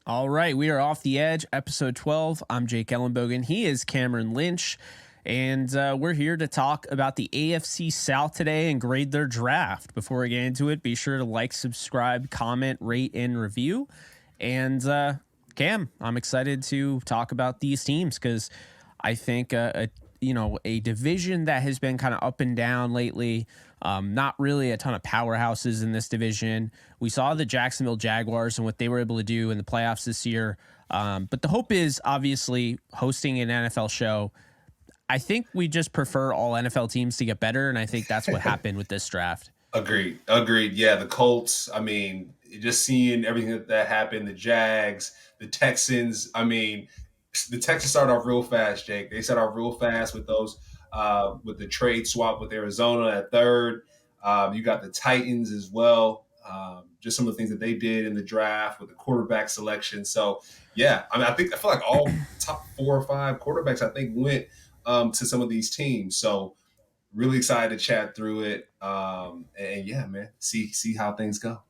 All right, we are Off the Edge, episode 12. I'm Jake Ellenbogen. He is Cameron Lynch, and we're here to talk about the AFC South today and grade their draft. Before we get into it, be sure to like, subscribe, comment, rate, and review. And Cam, I'm excited to talk about these teams because I think a division that has been kind of up and down lately. Not really a ton of powerhouses in this division. We saw the Jacksonville Jaguars and what they were able to do in the playoffs this year. But the hope is obviously hosting an NFL show. I think we just prefer all NFL teams to get better, and I think that's what happened with this draft. Agreed. Yeah, the Colts, just seeing everything that happened, the Jags, the Texans. The Texans started off real fast, Jake. They started off real fast with those with the trade swap with Arizona at third. You got the Titans as well. Just some of the things that they did in the draft with the quarterback selection. So, yeah, I feel like all top 4 or 5 quarterbacks, I think, went to some of these teams. So, really excited to chat through it. And yeah, man, see how things go.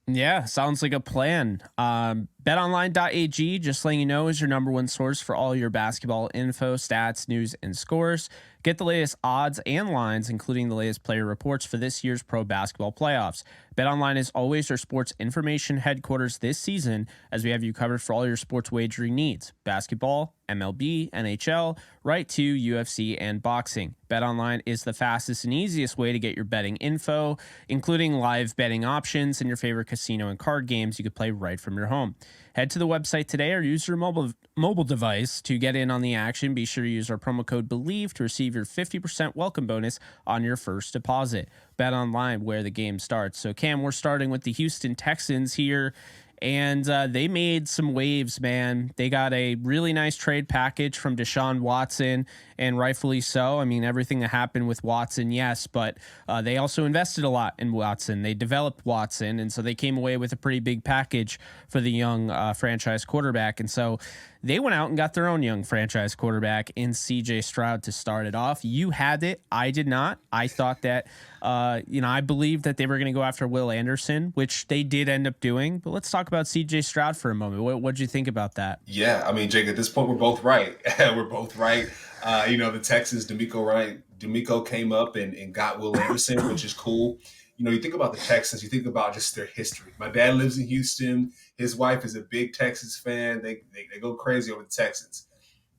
Yeah, sounds like a plan. BetOnline.ag, just letting you know, is your number one source for all your basketball info, stats, news, and scores. Get the latest odds and lines, including the latest player reports for this year's pro basketball playoffs. BetOnline is always your sports information headquarters this season, as we have you covered for all your sports wagering needs. Basketball, MLB, NHL, right to UFC and boxing. BetOnline is the fastest and easiest way to get your betting info, including live betting options and your favorite casino and card games you could play right from your home. Head to the website today or use your mobile device to get in on the action. Be sure to use our promo code Bleav to receive your 50% welcome bonus on your first deposit. Bet online where the game starts. So, Cam, we're starting with the Houston Texans here. And they made some waves, man. They got a really nice trade package from Deshaun Watson, and rightfully so. I mean, everything that happened with Watson, yes, but they also invested a lot in Watson. They developed Watson, and so they came away with a pretty big package for the young franchise quarterback. And so they went out and got their own young franchise quarterback in C.J. Stroud to start it off. You had it. I did not. I thought that, I believed that they were going to go after Will Anderson, which they did end up doing. But let's talk about C.J. Stroud for a moment. What did you think about that? Yeah, Jake, at this point, we're both right. We're both right. The Texans, D'Amico came up and got Will Anderson, which is cool. You think about the Texans, you think about just their history. My dad lives in Houston. His wife is a big Texans fan. They go crazy over the Texans.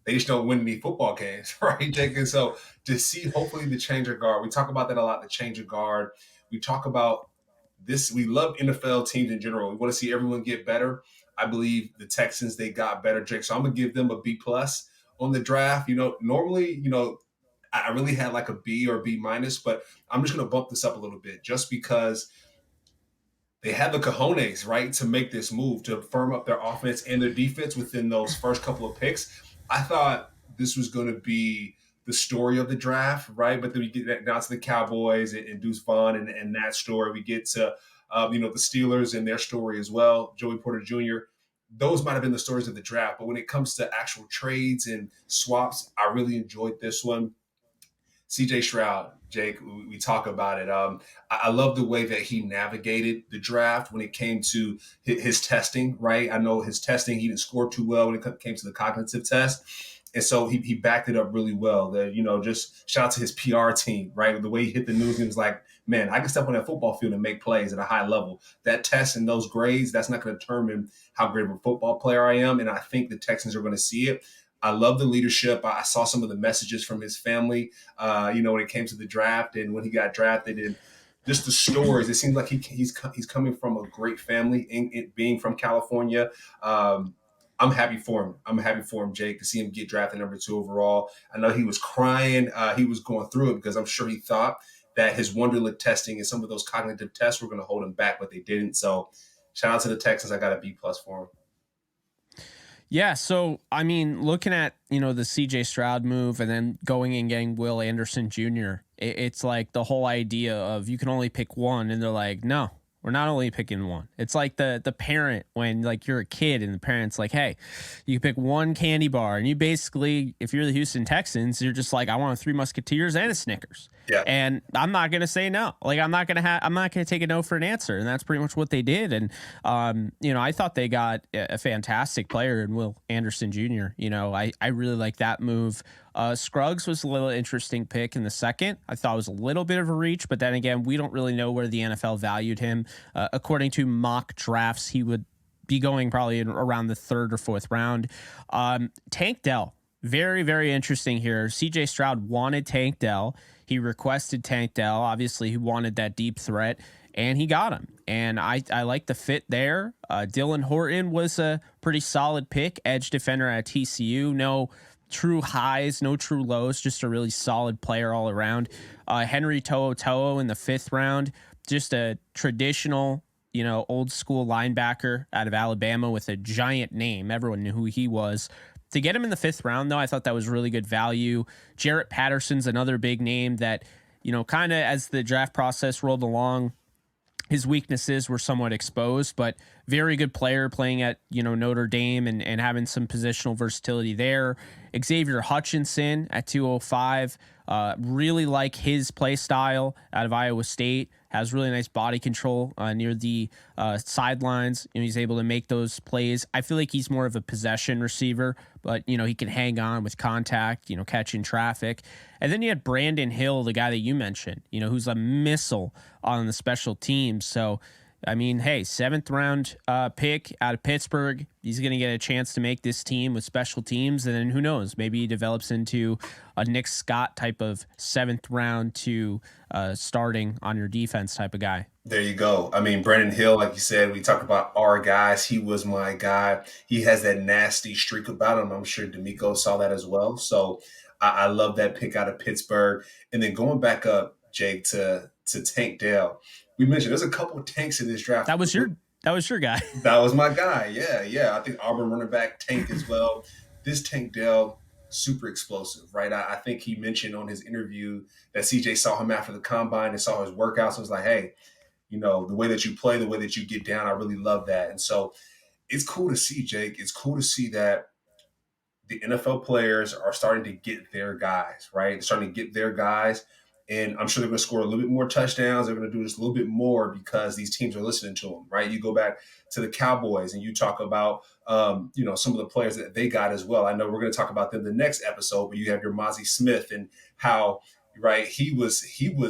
They just don't win any football games, right, Jake? And so to see hopefully the change of guard, we talk about that a lot, the change of guard. We talk about this. We love NFL teams in general. We want to see everyone get better. I Bleav the Texans, they got better, Jake. So I'm going to give them a B+ on the draft. Normally, I really had like a B or B-, but I'm just going to bump this up a little bit just because they had the cojones, right, to make this move, to firm up their offense and their defense within those first couple of picks. I thought this was going to be the story of the draft, right? But then we get down to the Cowboys and Deuce Vaughn and that story. We get to, the Steelers and their story as well, Joey Porter Jr., those might have been the stories of the draft. But when it comes to actual trades and swaps, I really enjoyed this one. C.J. Stroud, Jake, we talk about it. I love the way that he navigated the draft when it came to his testing, right? I know his testing, he didn't score too well when it came to the cognitive test. And so he backed it up really well. Just shout out to his PR team, right? The way he hit the news, he was like, man, I can step on that football field and make plays at a high level. That test and those grades, that's not going to determine how great of a football player I am. And I think the Texans are going to see it. I love the leadership. I saw some of the messages from his family, when it came to the draft and when he got drafted, and just the stories. It seems like he's coming from a great family, in being from California. I'm happy for him. Jake, to see him get drafted number 2 overall. I know he was crying. He was going through it because I'm sure he thought that his Wonderlic testing and some of those cognitive tests were going to hold him back, but they didn't. So shout out to the Texans. I got a B+ for him. Yeah, so, looking at, the CJ Stroud move and then going and getting Will Anderson Jr., it's like the whole idea of you can only pick one, and they're like, no, We're not only picking one. It's like the parent when like you're a kid and the parent's like, hey, you pick one candy bar, and you basically, if you're the Houston Texans, you're just like, I want a Three Musketeers and a Snickers. Yeah. And I'm not gonna say no. Like I'm not gonna take a no for an answer. And that's pretty much what they did. And I thought they got a fantastic player in Will Anderson Jr. I really like that move. Scruggs was a little interesting pick in the second. I thought it was a little bit of a reach, but then again, we don't really know where the NFL valued him. According to mock drafts, he would be going probably in around the third or fourth round. Tank Dell, very, very interesting here. CJ Stroud wanted Tank Dell. He requested Tank Dell. Obviously, he wanted that deep threat, and he got him. And I like the fit there. Dylan Horton was a pretty solid pick, edge defender at TCU. No true highs, no true lows, just a really solid player all around. Henry To'oTo'o in the 5th round, just a traditional, old school linebacker out of Alabama with a giant name. Everyone knew who he was. To get him in the 5th round, though, I thought that was really good value. Jarrett Patterson's another big name that, kind of as the draft process rolled along, his weaknesses were somewhat exposed, but very good player playing at, Notre Dame and having some positional versatility there. Xavier Hutchinson at 205. Really like his play style out of Iowa State. Has really nice body control near the sidelines. He's able to make those plays. I feel like he's more of a possession receiver, but, he can hang on with contact, catching traffic. And then you had Brandon Hill, the guy that you mentioned, who's a missile on the special teams. So, I mean, hey, 7th round pick out of Pittsburgh. He's going to get a chance to make this team with special teams. And then who knows, maybe he develops into a Nick Scott type of 7th round to starting on your defense type of guy. There you go. I mean, Brandon Hill, like you said, we talk about our guys. He was my guy. He has that nasty streak about him. I'm sure D'Amico saw that as well. So I love that pick out of Pittsburgh. And then going back up, Jake, to Tank Dell. We mentioned there's a couple of tanks in this draft. That was your guy. That was my guy. Yeah. I think Auburn running back Tank as well. This Tank Dell, super explosive, right? I think he mentioned on his interview that CJ saw him after the combine and saw his workouts and was like, hey, the way that you play, the way that you get down, I really love that. And so it's cool to see, Jake. It's cool to see that the NFL players are starting to get their guys, right? They're starting to get their guys. And I'm sure they're going to score a little bit more touchdowns. They're going to do just a little bit more because these teams are listening to them, right? You go back to the Cowboys and you talk about, some of the players that they got as well. I know we're going to talk about them the next episode, but you have your Mozzie Smith and how, right, he was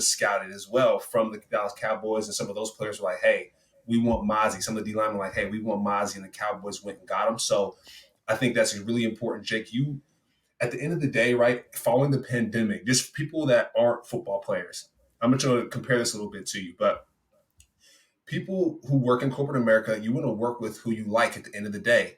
scouted as well from the Dallas Cowboys. And some of those players were like, hey, we want Mozzie. Some of the D-linemen were like, hey, we want Mozzie. And the Cowboys went and got him. So I think that's really important, Jake. At the end of the day, right, following the pandemic, just people that aren't football players, I'm going to compare this a little bit to you, but people who work in corporate America, you want to work with who you like at the end of the day.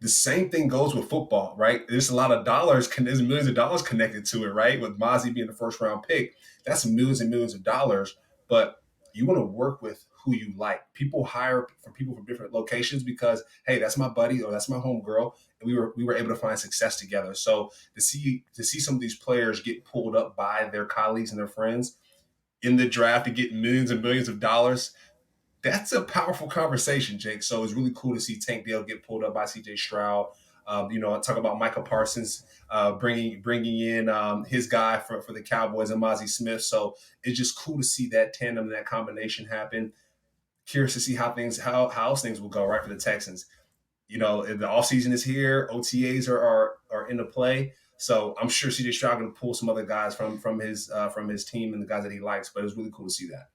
The same thing goes with football, right? There's a lot of dollars, there's millions of dollars connected to it, right? With Mozzie being the 1st round pick, that's millions and millions of dollars, but you want to work with who you like. People hire from people from different locations because, hey, that's my buddy or that's my homegirl, and we were able to find success together. So to see some of these players get pulled up by their colleagues and their friends in the draft to get millions and millions of dollars, that's a powerful conversation, Jake. So it's really cool to see Tank Dell get pulled up by CJ Stroud. I talk about Micah Parsons bringing in his guy for the Cowboys and Mozzie Smith. So it's just cool to see that tandem and that combination happen. Curious to see how else things will go, right, for the Texans. The offseason is here. OTAs are into play. So I'm sure CJ Stroud going to pull some other guys from his team and the guys that he likes. But it's really cool to see that.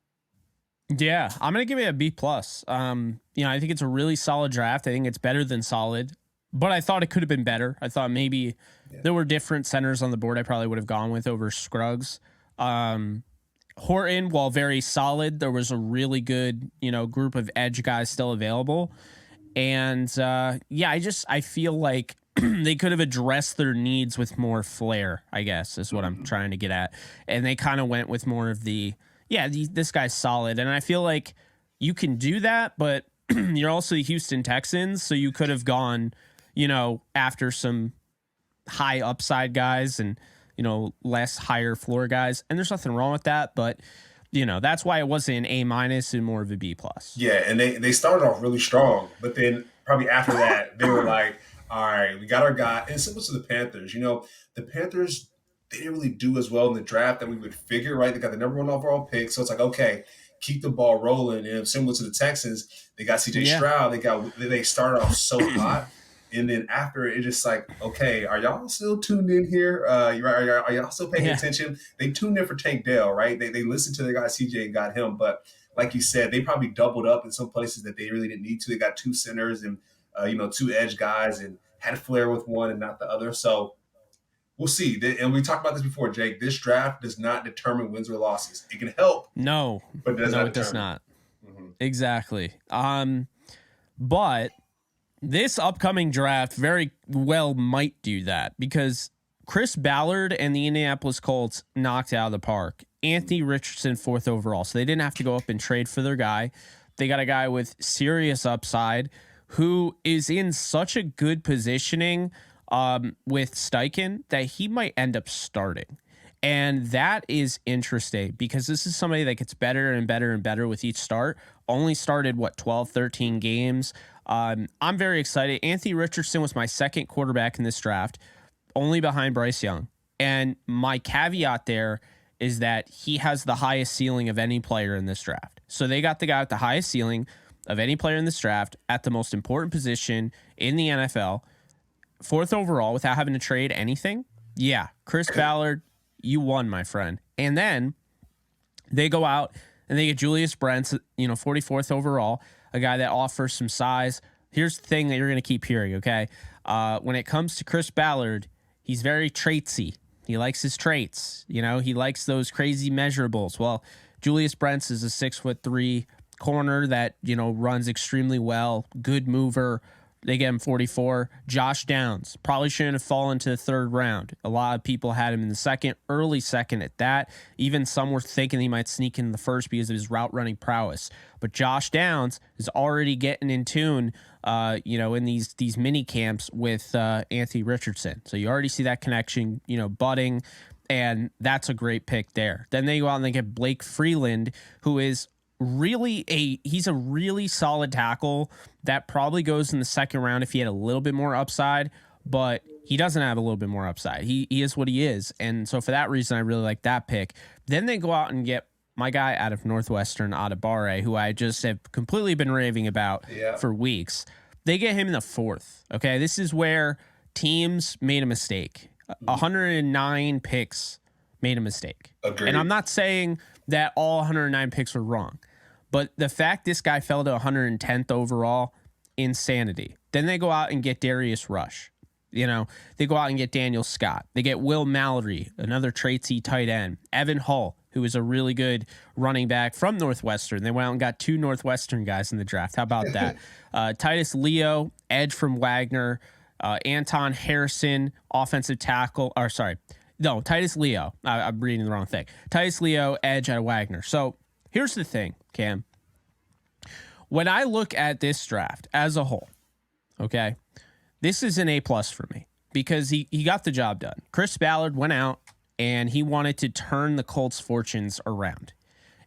Yeah, I'm going to give it a B+. I think it's a really solid draft. I think it's better than solid. But I thought it could have been better. I thought maybe there were different centers on the board I probably would have gone with over Scruggs. Horton, while very solid, there was a really good, group of edge guys still available. And I feel like they could have addressed their needs with more flair, I guess, is what I'm trying to get at. And they kind of went with more of this guy's solid. And I feel like you can do that, but you're also the Houston Texans, so you could have gone, after some high upside guys and, less higher floor guys. And there's nothing wrong with that, but That's why it wasn't an A- and more of a B+. Yeah, and they started off really strong, but then probably after that, they were like, all right, we got our guy. And similar to the Panthers, the Panthers, they didn't really do as well in the draft that we would figure, right? They got the number one overall pick. So it's like, okay, keep the ball rolling. And similar to the Texans, they got CJ Yeah. Stroud. They started off so hot. And then after it just like, okay, are y'all still tuned in here? Are y'all still paying attention? They tuned in for Tank Dell, right? They listened to their guy CJ and got him. But like you said, they probably doubled up in some places that they really didn't need to. They got two centers and two edge guys and had a flair with one and not the other. So we'll see. And we talked about this before, Jake. This draft does not determine wins or losses. It can help. No, but it does not. It does not. Mm-hmm. Exactly. But this upcoming draft very well might do that because Chris Ballard and the Indianapolis Colts knocked out of the park. Anthony Richardson, 4th overall. So they didn't have to go up and trade for their guy. They got a guy with serious upside who is in such a good positioning with Steichen that he might end up starting. And that is interesting because this is somebody that gets better and better and better with each start. Only started, 12, 13 games. I'm very excited. Anthony Richardson was my second quarterback in this draft, only behind Bryce Young. And my caveat there is that he has the highest ceiling of any player in this draft. So they got the guy with the highest ceiling of any player in this draft at the most important position in the NFL, 4th overall without having to trade anything. Yeah, Chris Ballard, you won, my friend. And then they go out and they get Julius Brents, 44th overall, a guy that offers some size. Here's the thing that you're going to keep hearing, okay? When it comes to Chris Ballard, he's very traitsy. He likes his traits. He likes those crazy measurables. Well, Julius Brents is a 6'3" corner that, runs extremely well, good mover. They get him 44. Josh Downs probably shouldn't have fallen to the 3rd round. A lot of people had him in the second, early second at that. Even some were thinking he might sneak in the first because of his route running prowess. But Josh Downs is already getting in tune, in these mini camps with Anthony Richardson. So you already see that connection, budding, and that's a great pick there. Then they go out and they get Blake Freeland, who is he's a really solid tackle that probably goes in the 2nd round if he had a little bit more upside, but he doesn't have a little bit more upside. He is what he is. And so for that reason, I really like that pick. Then they go out and get my guy out of Northwestern, Adebawore, who I just have completely been raving about for weeks. They get him in the 4th. Okay. This is where teams made a mistake. 109 picks made a mistake. Agreed. And I'm not saying that all 109 picks were wrong. But the fact this guy fell to 110th overall, insanity. Then they go out and get Darius Rush. They go out and get Daniel Scott. They get Will Mallory, another traitsy tight end. Evan Hull, who is a really good running back from Northwestern. They went out and got 2 Northwestern guys in the draft. How about that? Titus Leo, edge from Wagner. Anton Harrison, offensive tackle. Titus Leo. I'm reading the wrong thing. Titus Leo, edge out of Wagner. So here's the thing, Cam. When I look at this draft as a whole, okay, this is an A+ for me because he got the job done. Chris Ballard went out and he wanted to turn the Colts' fortunes around.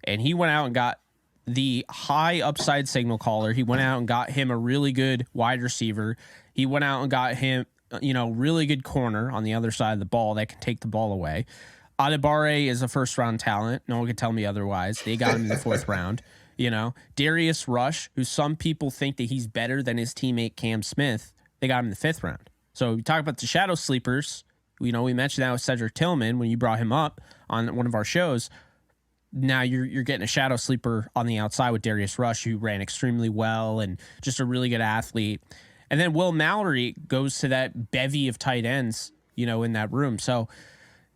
And he went out and got the high upside signal caller. He went out and got him a really good wide receiver. He went out and got him, really good corner on the other side of the ball that can take the ball away. Adebawore is a 1st-round talent. No one can tell me otherwise. They got him in the 4th round. Darius Rush, who some people think that he's better than his teammate Cam Smith, they got him in the 5th round. So we talk about the shadow sleepers. We mentioned that with Cedric Tillman when you brought him up on one of our shows. Now you're getting a shadow sleeper on the outside with Darius Rush, who ran extremely well and just a really good athlete. And then Will Mallory goes to that bevy of tight ends, in that room. So,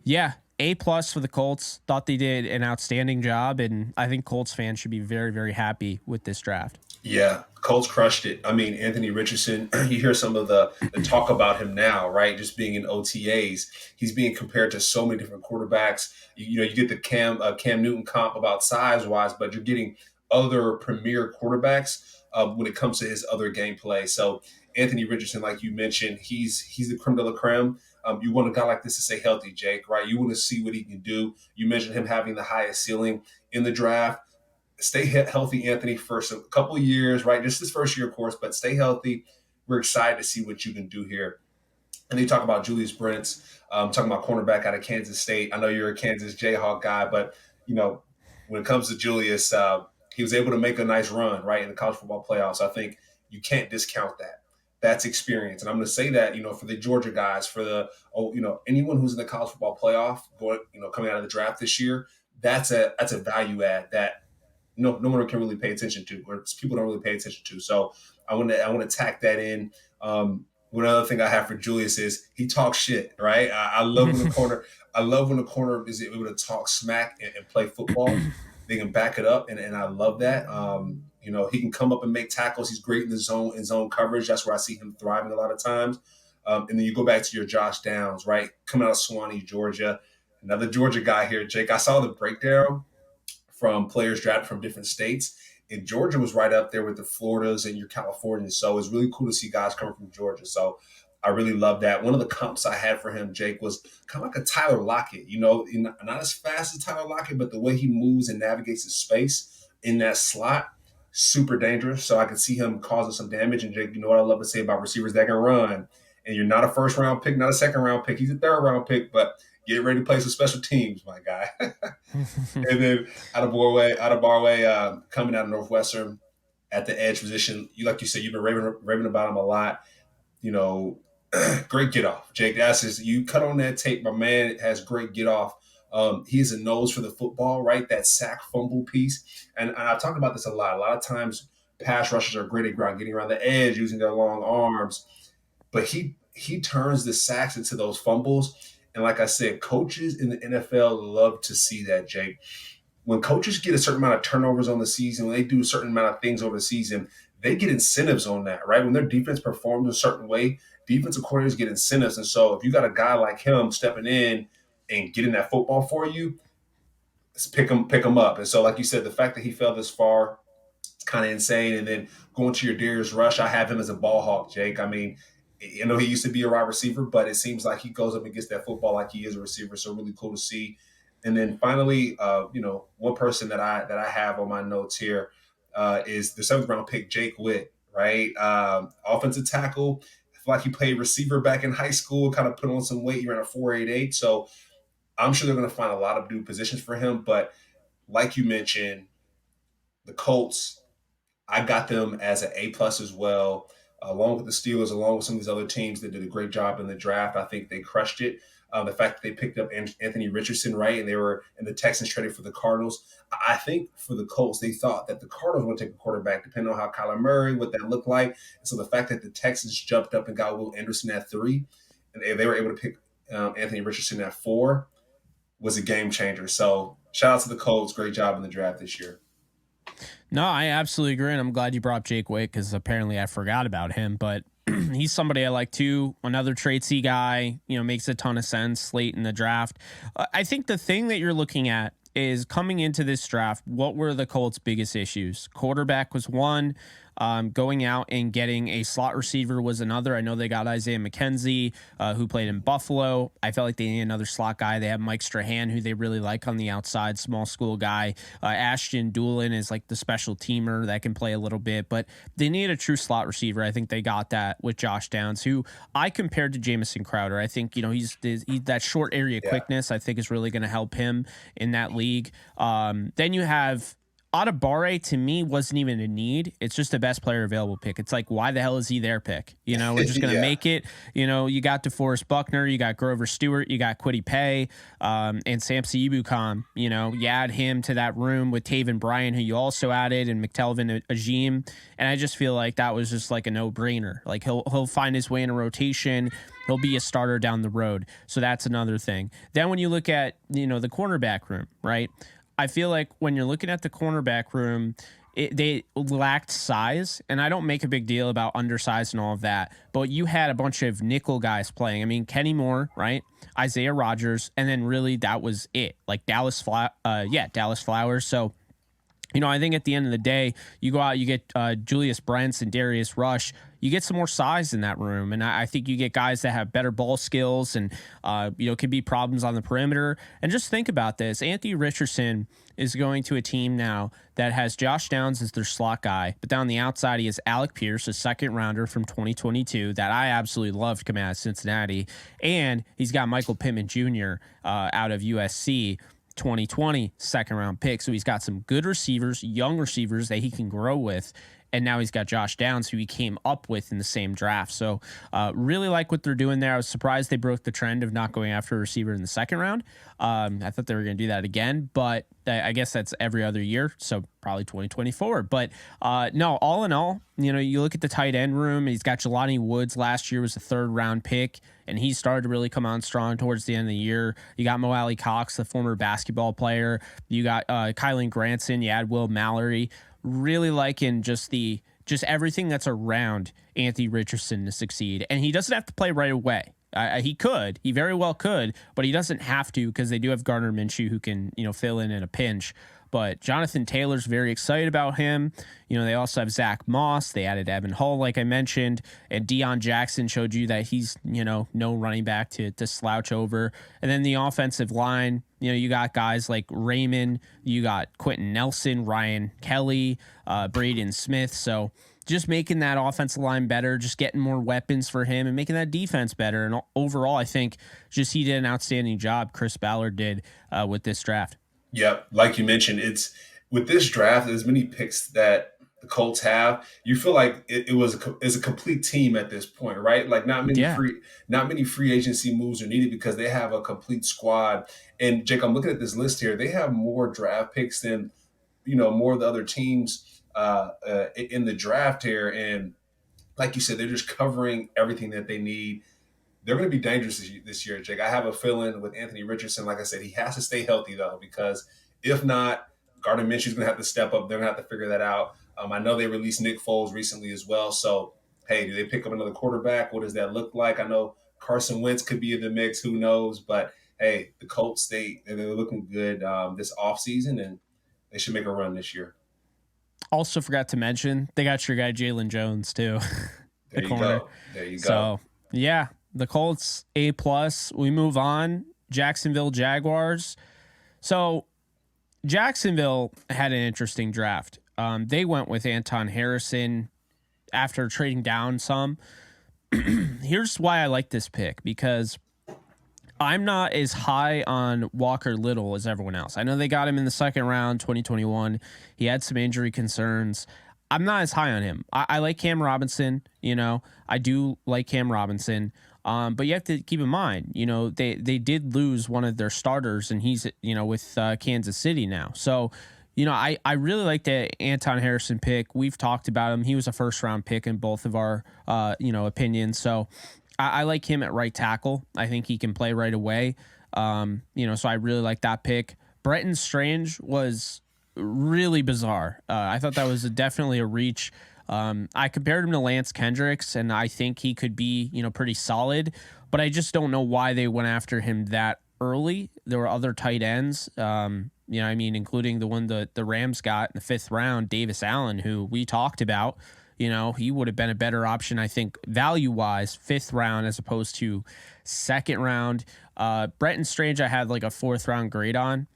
yeah, A+ for the Colts. Thought they did an outstanding job, and I think Colts fans should be very, very happy with this draft. Yeah, Colts crushed it. I mean, Anthony Richardson, you hear some of the talk about him now, right? Just being in OTAs. He's being compared to so many different quarterbacks. You get the Cam Newton comp about size-wise, but you're getting other premier quarterbacks when it comes to his other gameplay. So Anthony Richardson, like you mentioned, he's the creme de la creme. You want a guy like this to stay healthy, Jake, right? You want to see what he can do. You mentioned him having the highest ceiling in the draft. Stay healthy, Anthony, for a couple of years, right? Just this first year, of course, but stay healthy. We're excited to see what you can do here. And they talk about Julius Brents, talking about cornerback out of Kansas State. I know you're a Kansas Jayhawk guy, but when it comes to Julius, he was able to make a nice run right in the college football playoffs. I think you can't discount that. That's experience, and I'm going to say that for the Georgia guys, for the anyone who's in the college football playoff, going coming out of the draft this year, that's a value add that no one can really pay attention to, or people don't really pay attention to. So I want to tack that in. One other thing I have for Julius is he talks shit, right? I love when the corner. I love when the corner is able to talk smack and play football. They can back it up, and I love that. He can come up and make tackles. He's great in the zone coverage. That's where I see him thriving a lot of times. And then you go back to your Josh Downs, right? Coming out of Swanee, Georgia. Another Georgia guy here, Jake. I saw the breakdown from players drafted from different states. And Georgia was right up there with the Floridas and your Californians. So it's really cool to see guys coming from Georgia. So I really love that. One of the comps I had for him, Jake, was kind of like a Tyler Lockett. Not as fast as Tyler Lockett, but the way he moves and navigates his space in that slot, super dangerous. So I could see him causing some damage. And Jake, you know what I love to say about receivers that can run. And you're not a first-round pick, not a second-round pick. He's a third-round pick, but get ready to play some special teams, my guy. And then out of Barway, coming out of Northwestern at the edge position, like you said, you've been raving about him a lot. Great get off, Jake. You cut on that tape. My man has great get off. He has a nose for the football, right? That sack fumble piece. And I've talked about this a lot. A lot of times, pass rushers are great at getting around the edge, using their long arms. But he turns the sacks into those fumbles. And like I said, coaches in the NFL love to see that, Jake. When coaches get a certain amount of turnovers on the season, when they do a certain amount of things over the season, they get incentives on that, right? When their defense performs a certain way, defensive coordinators get incentives. And so if you got a guy like him stepping in and getting that football for you, pick him up. And so, like you said, the fact that he fell this far, it's kind of insane. And then going to your Darius Rush, I have him as a ball hawk, Jake. I mean, I know he used to be a wide receiver, but it seems like he goes up and gets that football like he is a receiver. So really cool to see. And then finally, one person that I have on my notes here is the 7th round pick, Jake Witt, right? Offensive tackle. I feel like he played receiver back in high school, kind of put on some weight. He ran a 4.88. So I'm sure they're going to find a lot of new positions for him. But like you mentioned, the Colts, I got them as an A+ as well. Along with the Steelers, along with some of these other teams that did a great job in the draft. I think they crushed it. The fact that they picked up Anthony Richardson, right, and the Texans traded for the Cardinals. I think for the Colts, they thought that the Cardinals would take a quarterback, depending on how Kyler Murray, what that looked like. And so the fact that the Texans jumped up and got Will Anderson at 3, and they were able to pick Anthony Richardson at 4, was a game changer. So shout out to the Colts. Great job in the draft this year. No, I absolutely agree, and I'm glad you brought up Jake Witt because apparently I forgot about him, but he's somebody I like too. Another tradesy guy, makes a ton of sense late in the draft. I think the thing that you're looking at is coming into this draft, what were the Colts' biggest issues? Quarterback was one. Going out and getting a slot receiver was another. I know they got Isaiah McKenzie, who played in Buffalo. I felt like they need another slot guy. They have Mike Strahan, who they really like on the outside, small school guy. Ashton Doolin is like the special teamer that can play a little bit, but they need a true slot receiver. I think they got that with Josh Downs, who I compared to Jamison Crowder. I think, he's that short area quickness, I think is really going to help him in that league. Then you have Adebawore, to me, wasn't even a need. It's just the best player available pick. It's like, why the hell is he their pick? We're just going to make it. You got DeForest Buckner, you got Grover Stewart, you got Kwity Paye, and Samson Ebukam. You add him to that room with Taven Bryan, who you also added, and McTelvin Agim. And I just feel like that was just like a no-brainer. Like he'll find his way in a rotation. He'll be a starter down the road. So that's another thing. Then when you look at, the cornerback room, right? I feel like when you're looking at the cornerback room, they lacked size, and I don't make a big deal about undersized and all of that, but you had a bunch of nickel guys playing. I mean, Kenny Moore, right? Isaiah Rodgers, and then really that was it. Like Dallas Flowers. So, I think at the end of the day, you go out, you get Julius Brents and Darius Rush. you get some more size in that room. And I think you get guys that have better ball skills and, can be problems on the perimeter. And just think about this. Anthony Richardson is going to a team now that has Josh Downs as their slot guy, but down the outside, he has Alec Pierce, a second rounder from 2022 that I absolutely loved coming out of Cincinnati. And he's got Michael Pittman Jr. Out of USC. 2020 second round pick. So he's got some good receivers, young receivers that he can grow with. And now he's got Josh Downs, who he came up with in the same draft. So really like what they're doing there. I was surprised they broke the trend of not going after a receiver in the second round. I thought they were going to do that again, but I guess that's every other year. So probably 2024. But no, all in all, you look at the tight end room. He's got Jelani Woods. Last year was a third round pick, and he started to really come on strong towards the end of the year. You got Mo Alley Cox, the former basketball player. You got Kylan Granson. You add Will Mallory. Really liking just everything that's around Anthony Richardson to succeed. And he doesn't have to play right away. He very well could, but he doesn't have to because they do have Gardner Minshew who can, fill in a pinch. But Jonathan Taylor's very excited about him. They also have Zach Moss. They added Evan Hull, like I mentioned, and Deion Jackson showed you that he's, no running back to slouch over. And then the offensive line, you got guys like Raymond, you got Quentin Nelson, Ryan Kelly, Braden Smith. So just making that offensive line better, just getting more weapons for him and making that defense better. And overall, I think just he did an outstanding job. Chris Ballard did with this draft. Yep, like you mentioned, it's with this draft, as many picks that the Colts have, you feel like it's a complete team at this point, right? Like not many free agency moves are needed because they have a complete squad. And Jake, I'm looking at this list here. They have more draft picks than more of the other teams in the draft here. And like you said, they're just covering everything that they need. They're going to be dangerous this year, Jake. I have a feeling with Anthony Richardson, like I said, he has to stay healthy, though, because if not, Gardner Minshew's going to have to step up. They're going to have to figure that out. I know they released Nick Foles recently as well. So, hey, do they pick up another quarterback? What does that look like? I know Carson Wentz could be in the mix. Who knows? But, hey, the Colts, they're looking good this offseason, and they should make a run this year. Also forgot to mention, they got your guy Jalen Jones, too. There you go. So, yeah. The Colts, A+. We move on. Jacksonville Jaguars. So Jacksonville had an interesting draft. They went with Anton Harrison after trading down some. Here's why I like this pick, because I'm not as high on Walker Little as everyone else. I know they got him in the second round, 2021. He had some injury concerns. I'm not as high on him. I like Cam Robinson. I do like Cam Robinson. But you have to keep in mind, they did lose one of their starters, and he's, with Kansas City now. So, I really like the Anton Harrison pick. We've talked about him. He was a first round pick in both of our, opinions. So I like him at right tackle. I think he can play right away. So I really like that pick. Bretton Strange was really bizarre. I thought that was definitely a reach. I compared him to Lance Kendricks, and I think he could be, pretty solid, but I just don't know why they went after him that early. There were other tight ends, including the one the Rams got in the fifth round, Davis Allen, who we talked about. He would have been a better option, I think, value-wise, fifth round as opposed to second round. Bretton Strange, I had like a fourth round grade on.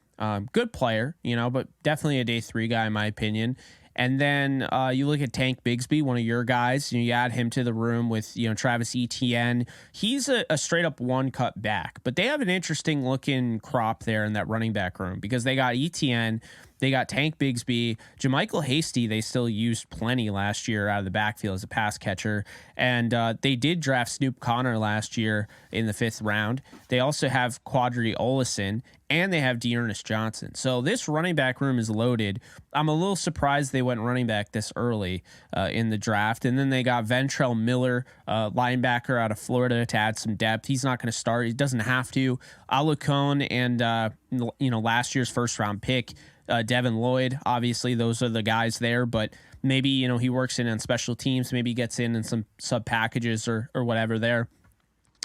Good player, but definitely a day 3 guy in my opinion. And then you look at Tank Bigsby, one of your guys. You add him to the room with Travis Etienne. He's a straight up one cut back, but they have an interesting looking crop there in that running back room because they got Etienne, they got Tank Bigsby, Jermichael Hasty. They still used plenty last year out of the backfield as a pass catcher, and they did draft Snoop Connor last year in the 5th round. They also have Quadri Olison, and they have Dearness Johnson. So this running back room is loaded. I'm a little surprised they went running back this early in the draft. And then they got Ventrell Miller, linebacker out of Florida, to add some depth. He's not going to start. He doesn't have to. Alucone and, last year's first round pick, Devin Lloyd. Obviously, those are the guys there. But maybe, he works in on special teams. Maybe he gets in some sub packages or whatever there.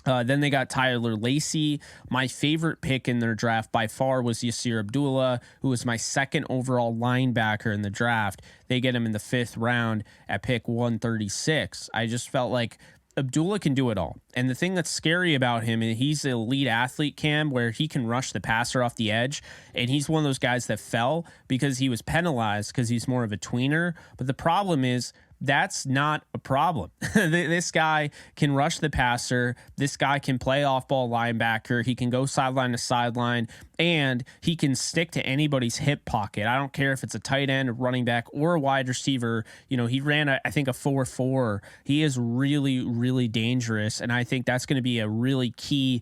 Then they got Tyler Lacey. My favorite pick in their draft by far was Yasir Abdullah, who was my second overall linebacker in the draft. They get him in the 5th round at pick 136. I just felt like Abdullah can do it all. And the thing that's scary about him is he's an elite athlete, Cam, where he can rush the passer off the edge. And he's one of those guys that fell because he was penalized because he's more of a tweener. But the problem is, that's not a problem. This guy can rush the passer. This guy can play off ball linebacker. He can go sideline to sideline, and he can stick to anybody's hip pocket. I don't care if it's a tight end, a running back, or a wide receiver. You know, he ran, I think, a 4.4. He is really, really dangerous, and I think that's going to be a really key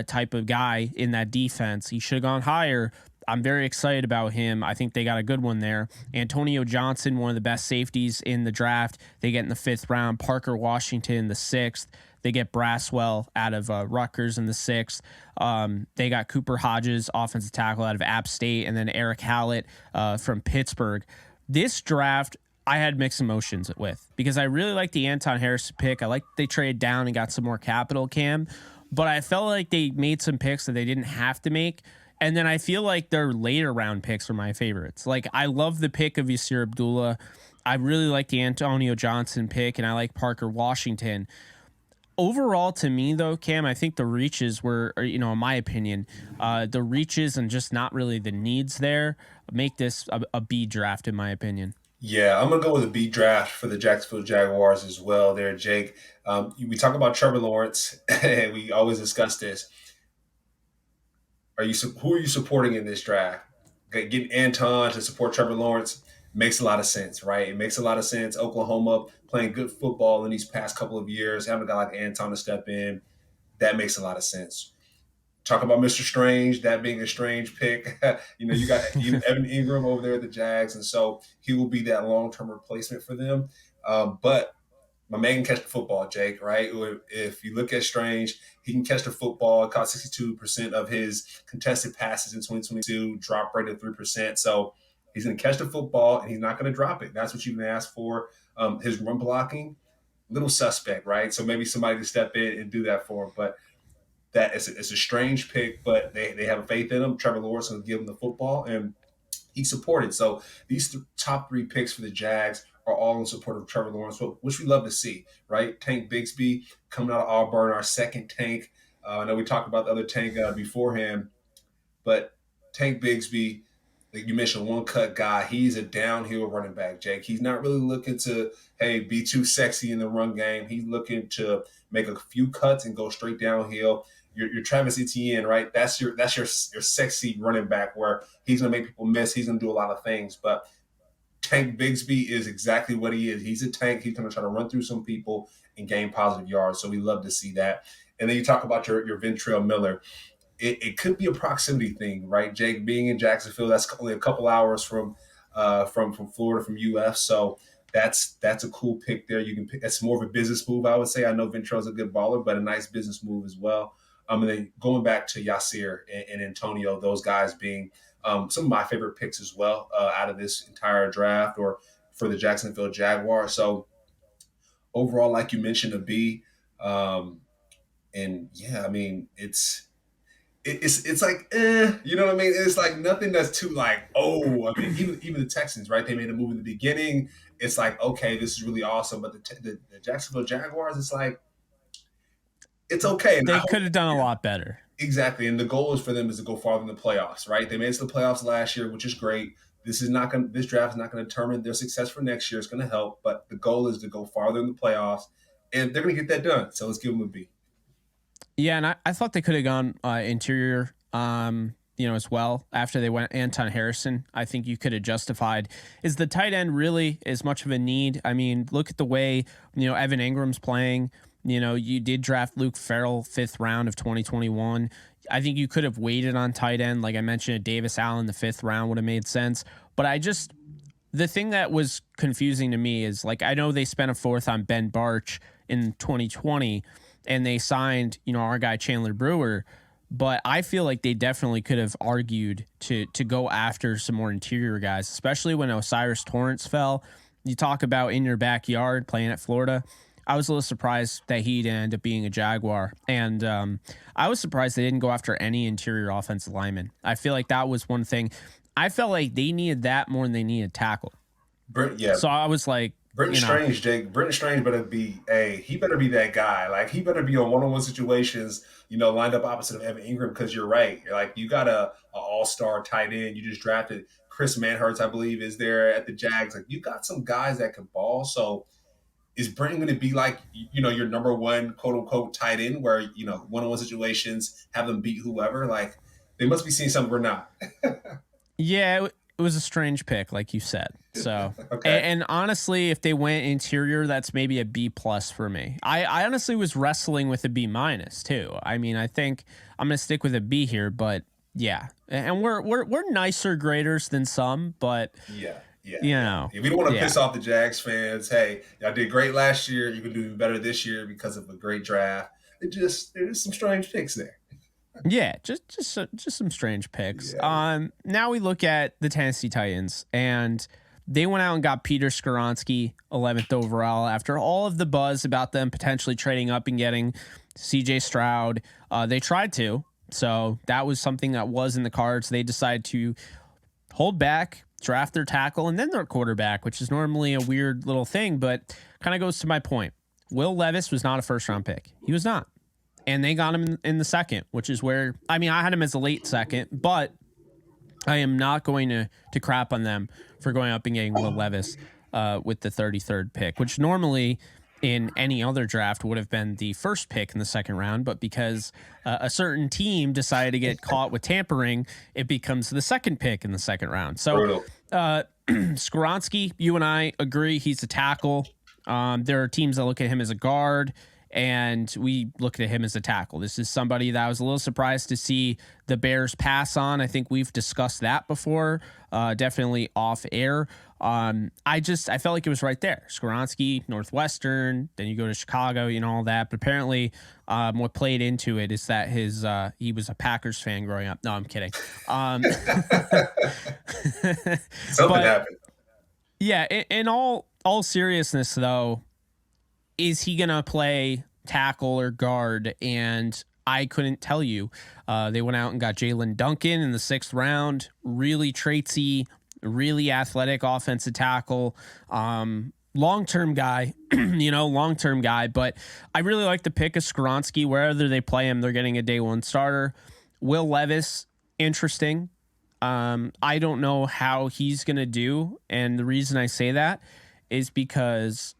type of guy in that defense. He should have gone higher. I'm very excited about him. I think they got a good one there. Antonio Johnson, one of the best safeties in the draft. They get in the 5th round. Parker Washington in the 6th. They get Braswell out of Rutgers in the 6th. They got Cooper Hodges, offensive tackle out of App State, and then Eric Hallett from Pittsburgh. This draft, I had mixed emotions with because I really like the Anton Harrison pick. I like they traded down and got some more capital, Cam. But I felt like they made some picks that they didn't have to make. And then I feel like their later round picks are my favorites. Like, I love the pick of Yasir Abdullah. I really like the Antonio Johnson pick, and I like Parker Washington. Overall, to me, though, Cam, I think the reaches were, in my opinion, the reaches and just not really the needs there make this a B draft, in my opinion. Yeah, I'm going to go with a B draft for the Jacksonville Jaguars as well there, Jake. We talk about Trevor Lawrence, and we always discuss this. Who are you supporting in this draft? Getting Anton to support Trevor Lawrence makes a lot of sense, right? It makes a lot of sense. Oklahoma playing good football in these past couple of years, having a guy like Anton to step in, that makes a lot of sense. Talk about Mr. Strange, that being a strange pick. You got Evan Ingram over there at the Jags, and so he will be that long-term replacement for them. But my man can catch the football, Jake, right? If you look at Strange, he can catch the football. Caught 62% of his contested passes in 2022, drop rate of 3%. So he's going to catch the football, and he's not going to drop it. That's what you can ask for. His run blocking, little suspect, right? So maybe somebody to step in and do that for him. But it's a strange pick, but they have a faith in him. Trevor Lawrence will give him the football, and he's supported. So these top 3 picks for the Jags are all in support of Trevor Lawrence, which we love to see, right? Tank Bigsby coming out of Auburn, our second Tank. I know we talked about the other Tank before him, but Tank Bigsby, like you mentioned, one-cut guy. He's a downhill running back, Jake. He's not really looking to, be too sexy in the run game. He's looking to make a few cuts and go straight downhill. Your Travis Etienne, right? That's your sexy running back where he's going to make people miss. He's going to do a lot of things, but Tank Bigsby is exactly what he is. He's a tank. He's going to try to run through some people and gain positive yards. So we love to see that. And then you talk about your Ventrell Miller. It could be a proximity thing, right? Jake, being in Jacksonville, that's only a couple hours from Florida, from UF. So that's a cool pick there. You can pick. That's more of a business move, I would say. I know Ventrell's a good baller, but a nice business move as well. And then going back to Yasir and Antonio, those guys being some of my favorite picks as well out of this entire draft or for the Jacksonville Jaguars. So overall, like you mentioned, a B. And yeah, I mean, it's like, you know what I mean? It's like nothing that's too like, oh, I mean, even the Texans, right? They made a move in the beginning. It's like, okay, this is really awesome. But the Jacksonville Jaguars, it's like, it's okay. They could have done a lot better. Exactly. And the goal is for them is to go farther in the playoffs, right? They made it to the playoffs last year, which is great. This draft is not going to determine their success for next year. It's going to help, but the goal is to go farther in the playoffs, and they're going to get that done. So let's give them a B. Yeah, and I thought they could have gone interior, as well after they went Anton Harrison. I think you could have justified. Is the tight end really as much of a need? I mean, look at the way, Evan Ingram's playing. You did draft Luke Farrell 5th round of 2021. I think you could have waited on tight end. Like I mentioned, Davis Allen, the 5th round would have made sense. But the thing that was confusing to me is, like, I know they spent a 4th on Ben Barch in 2020 and they signed, our guy Chandler Brewer. But I feel like they definitely could have argued to go after some more interior guys, especially when Osiris Torrance fell. You talk about in your backyard playing at Florida. I was a little surprised that he didn't end up being a Jaguar. And I was surprised they didn't go after any interior offensive lineman. I feel like that was one thing. I felt like they needed that more than they needed tackle. Yeah. So I was like, Brenton Strange, Jake. Brenton Strange better be he better be that guy. Like he better be on one-on-one situations, lined up opposite of Evan Ingram, because you're right. Like you got a all-star tight end. You just drafted Chris Manhertz, I believe, is there at the Jags. Like you got some guys that can ball. So is Brenton going to be like, your number one quote unquote tight end where, one-on-one situations, have them beat whoever? Like they must be seeing something we're not. Yeah, it was a strange pick, like you said. So, okay. and honestly, if they went interior, that's maybe a B+ for me. I honestly was wrestling with a B- too. I mean, I think I'm gonna stick with a B here, but yeah, and we're nicer graders than some, but yeah. We don't want to piss off the Jags fans. Hey, y'all did great last year. You can do even better this year because of a great draft. There's some strange picks there. Yeah, just some strange picks. Yeah. Now we look at the Tennessee Titans, and they went out and got Peter Skoronski, 11th overall, after all of the buzz about them potentially trading up and getting CJ Stroud. They tried to, so that was something that was in the cards. They decided to hold back, draft their tackle, and then their quarterback, which is normally a weird little thing, but kind of goes to my point. Will Levis was not a first-round pick. He was not. And they got him in the second, which is where, I mean, I had him as a late second, but I am not going to crap on them for going up and getting Will Levis with the 33rd pick, which normally in any other draft would have been the first pick in the second round. But because a certain team decided to get caught with tampering, it becomes the second pick in the second round. So Skoronski, you and I agree he's a tackle. There are teams that look at him as a guard, and we look at him as a tackle. This is somebody that I was a little surprised to see the Bears pass on. I think we've discussed that before, definitely off air. I felt like it was right there. Skoronski, Northwestern, then you go to Chicago, all that. But apparently what played into it is that he was a Packers fan growing up. No, I'm kidding. Something happened. Yeah, in all seriousness, though, is he going to play tackle or guard? And I couldn't tell you. They went out and got Jalen Duncan in the 6th round. Really traitsy, really athletic offensive tackle. Long-term guy, long-term guy. But I really like the pick of Skoronski. Wherever they play him, they're getting a day one starter. Will Levis, interesting. I don't know how he's going to do. And the reason I say that is because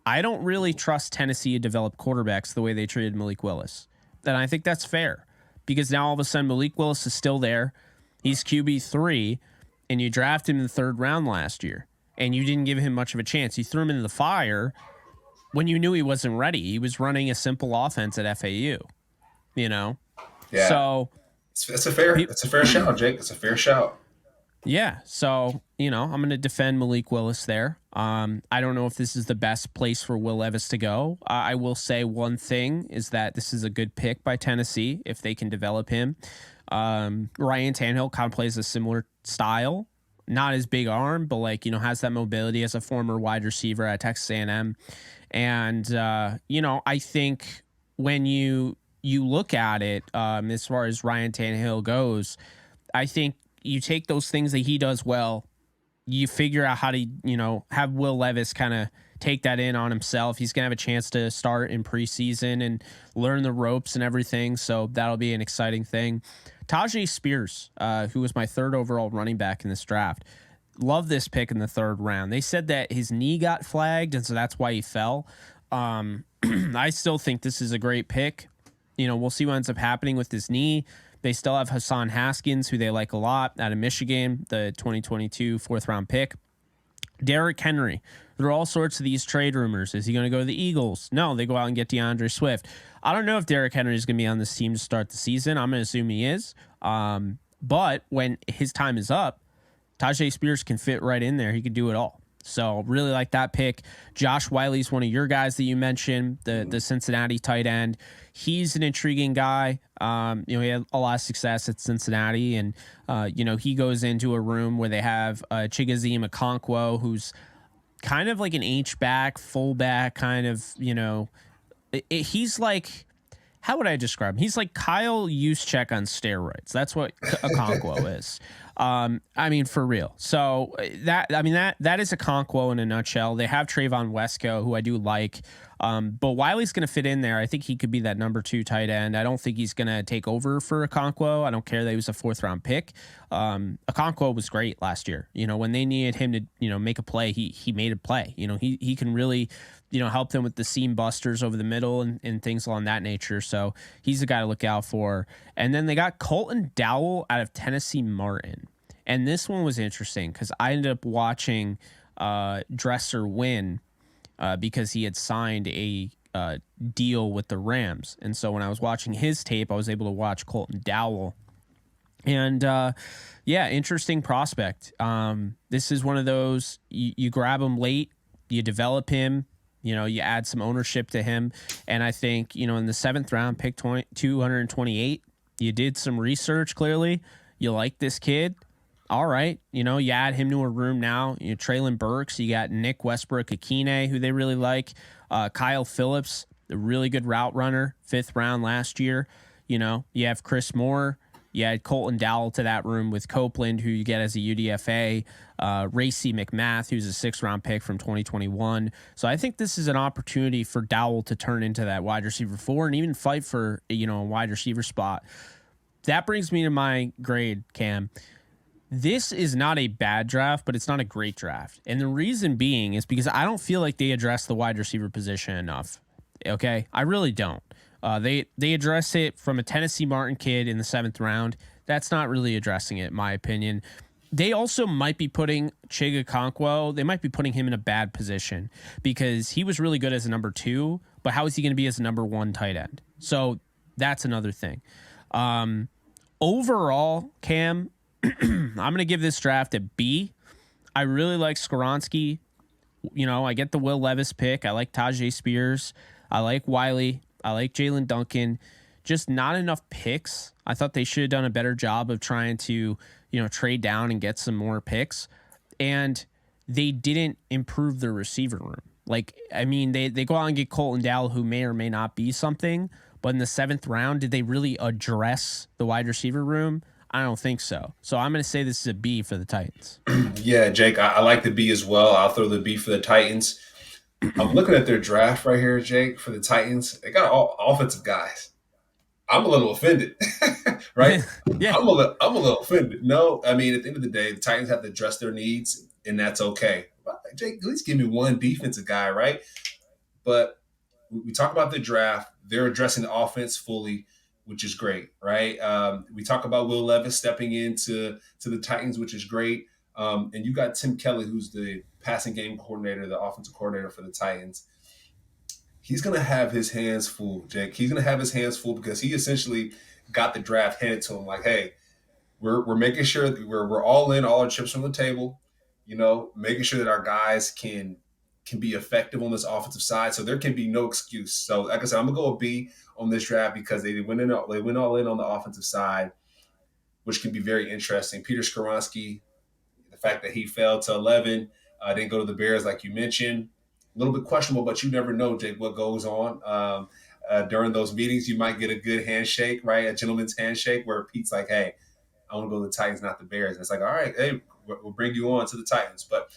I don't really trust Tennessee to develop quarterbacks the way they treated Malik Willis. And I think that's fair, because now all of a sudden Malik Willis is still there. He's QB3, and you drafted him in the 3rd round last year, and you didn't give him much of a chance. You threw him into the fire when you knew he wasn't ready. He was running a simple offense at FAU, Yeah. So it's a fair shout, Jake. It's a fair shout. Yeah, so, I'm going to defend Malik Willis there. I don't know if this is the best place for Will Levis to go. I will say one thing is that this is a good pick by Tennessee if they can develop him. Ryan Tannehill kind of plays a similar style, not as big arm, but has that mobility as a former wide receiver at Texas A&M. And, I think when you look at it, as far as Ryan Tannehill goes, I think you take those things that he does well, you figure out how to, have Will Levis kind of take that in on himself. He's going to have a chance to start in preseason and learn the ropes and everything. So that'll be an exciting thing. Tajay Spears, who was my 3rd overall running back in this draft. Love this pick in the 3rd round. They said that his knee got flagged, and so that's why he fell. I still think this is a great pick. We'll see what ends up happening with his knee. They still have Hassan Haskins, who they like a lot, out of Michigan, the 2022 4th round pick. Derrick Henry. There are all sorts of these trade rumors. Is he going to go to the Eagles? No, they go out and get DeAndre Swift. I don't know if Derrick Henry is going to be on this team to start the season. I'm going to assume he is. But when his time is up, Tajay Spears can fit right in there. He could do it all. So really like that pick. Josh Wiley's one of your guys that you mentioned, the Cincinnati tight end. He's an intriguing guy. He had a lot of success at Cincinnati, and he goes into a room where they have Chigoziem Okonkwo, who's kind of like an H back, fullback, kind of, he's like, how would I describe him? He's like Kyle Juszczyk on steroids. That's what Okonkwo is. I mean, for real. So that is Okonkwo in a nutshell. They have Trayvon Wesco, who I do like. But Wiley's going to fit in there. I think he could be that number 2 tight end. I don't think he's going to take over for Okonkwo. I don't care that he was a 4th round pick. Okonkwo was great last year. When they needed him to, make a play, he made a play. He can really, help them with the seam busters over the middle and things along that nature. So he's a guy to look out for. And then they got Colton Dowell out of Tennessee Martin. And this one was interesting because I ended up watching Dresser win because he had signed a deal with the Rams. And so when I was watching his tape, I was able to watch Colton Dowell. And interesting prospect. This is one of those, you grab him late, you develop him, you add some ownership to him. And I think, in the 7th round, pick 228, you did some research clearly. You like this kid. All right. You add him to a room now. Traylon Burks, you got Nick Westbrook-Akine, who they really like. Kyle Phillips, a really good route runner, 5th round last year. You have Chris Moore. You had Colton Dowell to that room with Copeland, who you get as a UDFA. Racy McMath, who's a 6th round pick from 2021. So I think this is an opportunity for Dowell to turn into that wide receiver 4 and even fight for, a wide receiver spot. That brings me to my grade, Cam. This is not a bad draft, but it's not a great draft. And the reason being is because I don't feel like they address the wide receiver position enough. Okay? I really don't. They address it from a Tennessee Martin kid in the 7th round. That's not really addressing it, in my opinion. They also might be putting Chig Okonkwo, they might be putting him in a bad position because he was really good as a number 2, but how is he going to be as a number 1 tight end? So that's another thing. Overall, Cam, I'm going to give this draft a B. I really like Skoronski. I get the Will Levis pick. I like Tajay Spears. I like Wiley. I like Jalen Duncan. Just not enough picks. I thought they should have done a better job of trying to, trade down and get some more picks. And they didn't improve their receiver room. They go out and get Colton Dowell, who may or may not be something. But in the 7th round, did they really address the wide receiver room? I don't think so. So I'm going to say this is a B for the Titans. Yeah, Jake, I like the B as well. I'll throw the B for the Titans. I'm looking at their draft right here, Jake, for the Titans. They got all offensive guys. I'm a little offended, right? Yeah. I'm a little offended. No, I mean, at the end of the day, the Titans have to address their needs, and that's okay. Jake, at least give me one defensive guy, right? But we talk about the draft. They're addressing the offense fully, which is great, right? We talk about Will Levis stepping into the Titans, which is great. And you got Tim Kelly, who's the passing game coordinator, the offensive coordinator for the Titans. He's going to have his hands full, Jake. He's going to have his hands full because he essentially got the draft handed to him. Like, hey, we're making sure that we're all in, all our chips on the table. Making sure that our guys can be effective on this offensive side, so there can be no excuse. So, like I said, I'm gonna go a B on this draft because they went all in on the offensive side, which can be very interesting. Peter Skoronski, the fact that he fell to 11, didn't go to the Bears like you mentioned, a little bit questionable, but you never know, Jake, what goes on during those meetings. You might get a good handshake, right? A gentleman's handshake where Pete's like, "Hey, I want to go to the Titans, not the Bears." And it's like, "All right, hey, we'll bring you on to the Titans." But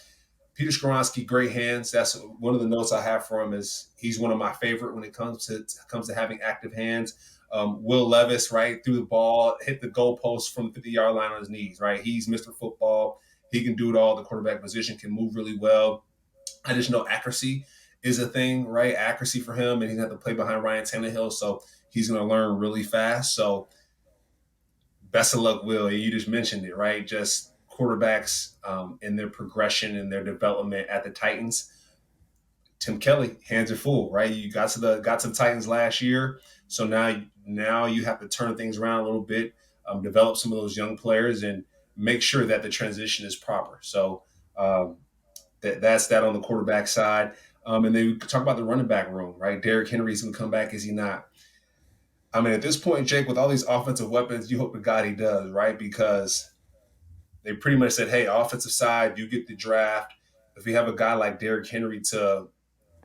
Peter Skoronski, great hands. That's one of the notes I have for him. Is he's one of my favorite when it comes to having active hands. Will Levis, right, threw the ball, hit the goalpost from the 50-yard line on his knees, right? He's Mr. Football. He can do it all. The quarterback position, can move really well. I just know accuracy is a thing, right? Accuracy for him, and he's going to have to play behind Ryan Tannehill, so he's going to learn really fast. So best of luck, Will. You just mentioned it, right? Just quarterbacks in their progression and their development at the Titans. Tim Kelly, hands are full, right? You got to the Titans last year, so now you have to turn things around a little bit, develop some of those young players, and make sure that the transition is proper. So that's that on the quarterback side. And then we talk about the running back room, right? Derrick Henry's going to come back, is he not? I mean, at this point, Jake, with all these offensive weapons, you hope to God he does, right? Because they pretty much said, hey, offensive side, you get the draft. if we have a guy like Derrick Henry to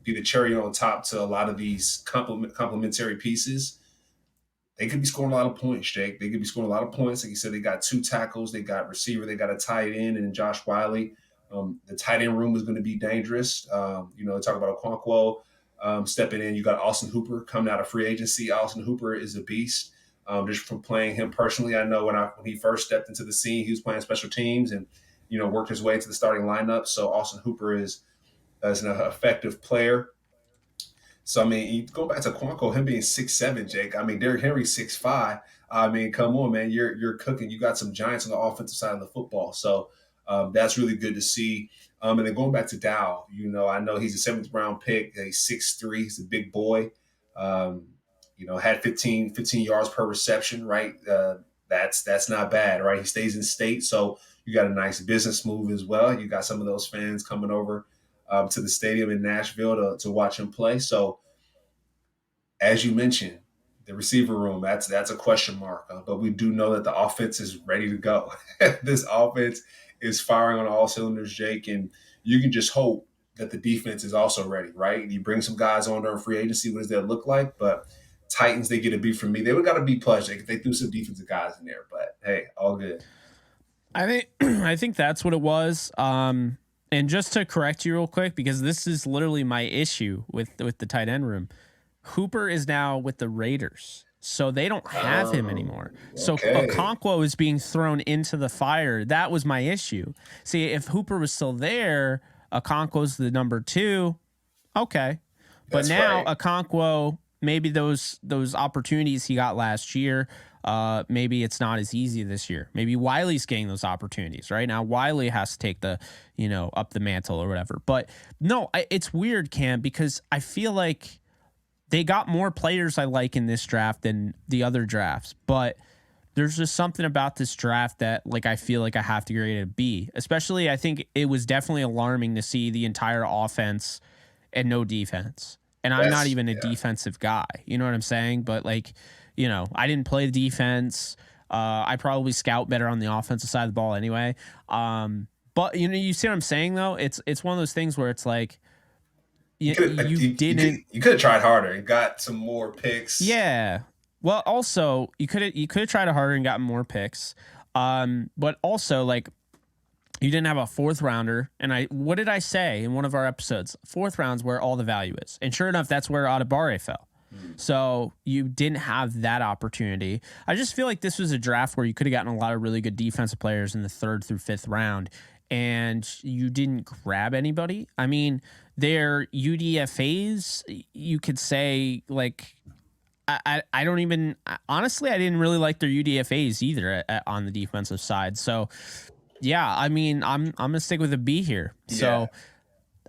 be the cherry on top to a lot of these complementary pieces, they could be scoring a lot of points, Jake. They could be scoring a lot of points. Like you said, they got 2 tackles, they got receiver, they got a tight end, and Josh Wiley. The tight end room is going to be dangerous. Talk about Okonkwo stepping in. You got Austin Hooper coming out of free agency. Austin Hooper is a beast. Just from playing him personally, I know when he first stepped into the scene, he was playing special teams and worked his way to the starting lineup. So Austin Hooper is an effective player. So, I mean, you go back to Quanco, him being 6'7", Jake. I mean, Derrick Henry's 6'5". I mean, come on, man. You're cooking. You got some giants on the offensive side of the football. So that's really good to see. And then going back to Dow, I know he's a 7th round pick. He's 6'3". He's a big boy. Had 15 yards per reception, right? That's not bad, right? He stays in state. So you got a nice business move as well. You got some of those fans coming over to the stadium in Nashville to watch him play. So, as you mentioned, the receiver room, that's a question mark. But we do know that the offense is ready to go. This offense is firing on all cylinders, Jake, and you can just hope that the defense is also ready, right? You bring some guys on during free agency, what does that look like? But Titans, they get a B from me. They would got a B plus. They threw some defensive guys in there, but hey, all good. I think that's what it was. And just to correct you real quick, because this is literally my issue with the tight end room. Hooper is now with the Raiders, so they don't have him anymore. So Okonkwo is being thrown into the fire. That was my issue. See, if Hooper was still there, Okonkwo's the number 2. Okay. But now Okonkwo, maybe those opportunities he got last year, maybe it's not as easy this year. Maybe Wiley's getting those opportunities right now. Wiley has to take the, up the mantle or whatever. But no, it's weird, Cam, because I feel like they got more players I like in this draft than the other drafts. But there's just something about this draft that I feel like I have to grade it a B. Especially, I think it was definitely alarming to see the entire offense and no defense. And I'm not even a defensive guy. You know what I'm saying? But I didn't play the defense. I probably scout better on the offensive side of the ball anyway. But you see what I'm saying though? It's one of those things where it's like you could have tried harder and got some more picks. Yeah. Well, also you could have tried harder and gotten more picks. But also you didn't have a 4th rounder. And what did I say in one of our episodes? 4th round's where all the value is. And sure enough, that's where Adebawore fell. So you didn't have that opportunity. I just feel like this was a draft where you could have gotten a lot of really good defensive players in the 3rd through 5th round, and you didn't grab anybody. I mean, their UDFAs, you could say I don't even honestly, I didn't really like their UDFAs either on the defensive side. So yeah, I mean, I'm gonna stick with a B here. So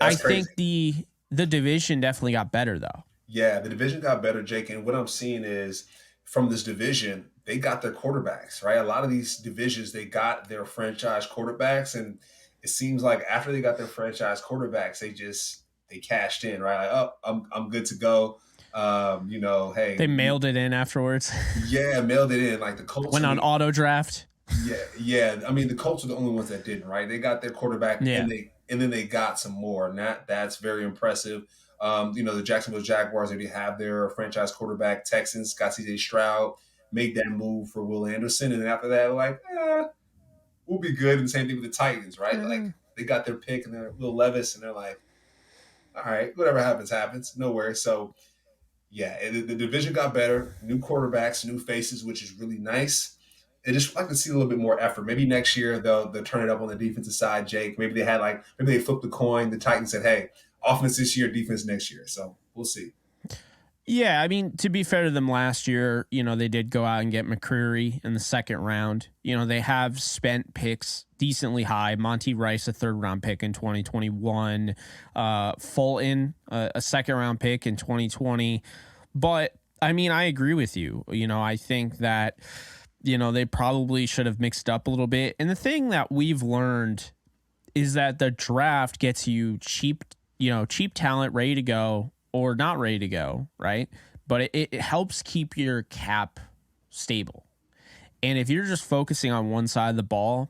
I think the division definitely got better though. Yeah, the division got better, Jake. And what I'm seeing is from this division, they got their quarterbacks, right? A lot of these divisions, they got their franchise quarterbacks. And it seems like after they got their franchise quarterbacks, they cashed in, right? I'm good to go. Hey. They mailed it in afterwards. Yeah, mailed it in. Like the Colts. Went on auto draft. Yeah. I mean, the Colts are the only ones that didn't, right? They got their quarterback and then they got some more. And that's very impressive. The Jacksonville Jaguars already have their franchise quarterback. Texans got CJ Stroud, made that move for Will Anderson. And then after that, we'll be good. And the same thing with the Titans, right? Mm-hmm. They got their pick and they're Will Levis and they're like, all right, whatever happens. No worries. So, yeah, the division got better. New quarterbacks, new faces, which is really nice. I just like to see a little bit more effort. Maybe next year they'll turn it up on the defensive side, Jake. Maybe they flipped the coin. The Titans said, hey, offense this year, defense next year. So we'll see. Yeah, I mean, to be fair to them last year, they did go out and get McCreary in the 2nd round. They have spent picks decently high. Monty Rice, a 3rd round pick in 2021. Fulton, a 2nd round pick in 2020. But, I mean, I agree with you. I think that, they probably should have mixed up a little bit. And the thing that we've learned is that the draft gets you cheap talent ready to go or not ready to go, right? But it helps keep your cap stable. And if you're just focusing on one side of the ball,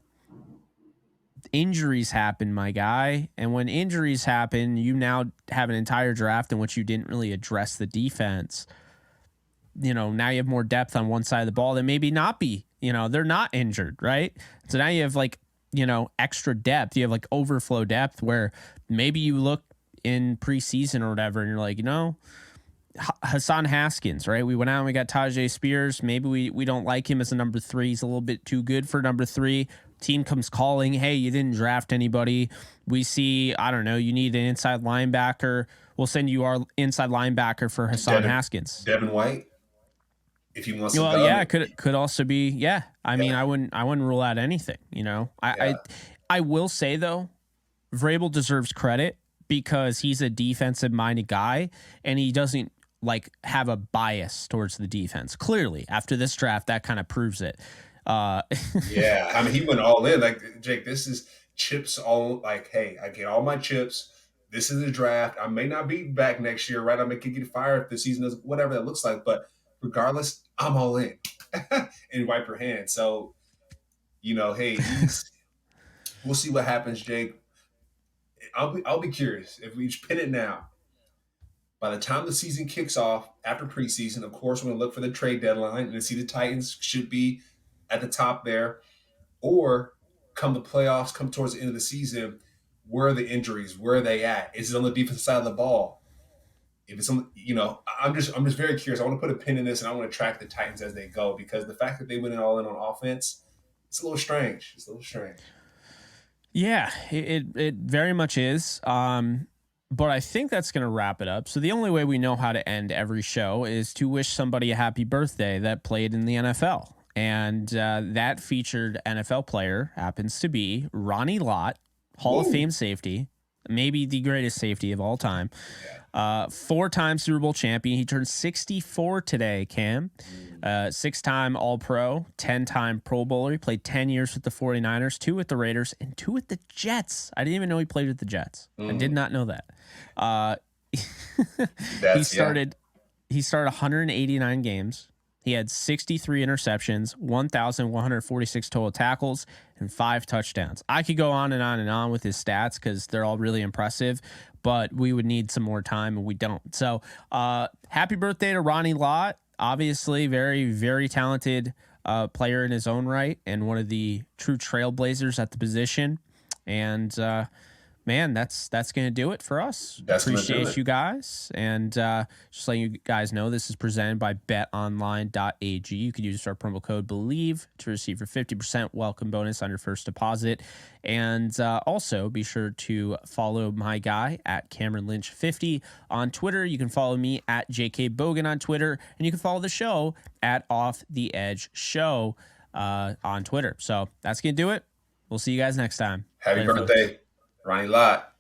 injuries happen, my guy. And when injuries happen, you now have an entire draft in which you didn't really address the defense. Now you have more depth on one side of the ball that maybe not be, they're not injured, right? So now you have extra depth. You have overflow depth where maybe you look in preseason or whatever and you're like, Hassan Haskins, right? We went out and we got Tajay Spears. Maybe we don't like him as a number 3. He's a little bit too good for number 3. Team comes calling, hey, you didn't draft anybody. We see, I don't know, you need an inside linebacker. We'll send you our inside linebacker for Hassan Haskins. Devin White, if he wants to go. Well, yeah, it could also be, yeah. I mean, I wouldn't rule out anything, I will say, though, Vrabel deserves credit because he's a defensive-minded guy, and he doesn't have a bias towards the defense. Clearly, after this draft, that kind of proves it. Yeah, I mean, he went all in. Jake, this is chips all. Hey, I get all my chips. This is the draft. I may not be back next year, right? I may get fired if the season is whatever that looks like. But regardless, I'm all in. And wipe your hands. So, hey, we'll see what happens, Jake. I'll be curious if we pin it now. By the time the season kicks off, after preseason, of course, we're going to look for the trade deadline and see the Titans should be at the top there. Or come the playoffs, come towards the end of the season, where are the injuries? Where are they at? Is it on the defensive side of the ball? If it's on, I'm just very curious. I want to put a pin in this, and I want to track the Titans as they go because the fact that they went all in on offense, it's a little strange. It's a little strange. Yeah, it very much is. But I think that's going to wrap it up. So the only way we know how to end every show is to wish somebody a happy birthday that played in the NFL. And that featured NFL player happens to be Ronnie Lott, Hall of Fame safety, maybe the greatest safety of all time. 4-time Super Bowl champion. He turned 64 today, Cam. 6-time All-Pro, 10-time Pro Bowler. He played 10 years with the 49ers, 2 with the Raiders, and 2 with the Jets. I didn't even know he played with the Jets. I did not know that. He started 189 games. He had 63 interceptions, 1,146 total tackles, and 5 touchdowns. I could go on and on and on with his stats because they're all really impressive, but we would need some more time, and we don't. So happy birthday to Ronnie Lott. Obviously, very, very talented player in his own right and one of the true trailblazers at the position. And man, that's going to do it for us. Appreciate you guys. And just letting you guys know, this is presented by betonline.ag. You can use our promo code Bleav to receive your 50% welcome bonus on your first deposit. And also be sure to follow my guy at Cameron Lynch 50 on Twitter. You can follow me at JK Bogan on Twitter. And you can follow the show at Off the Edge Show on Twitter. So that's going to do it. We'll see you guys next time. Happy birthday, Ronnie Lott.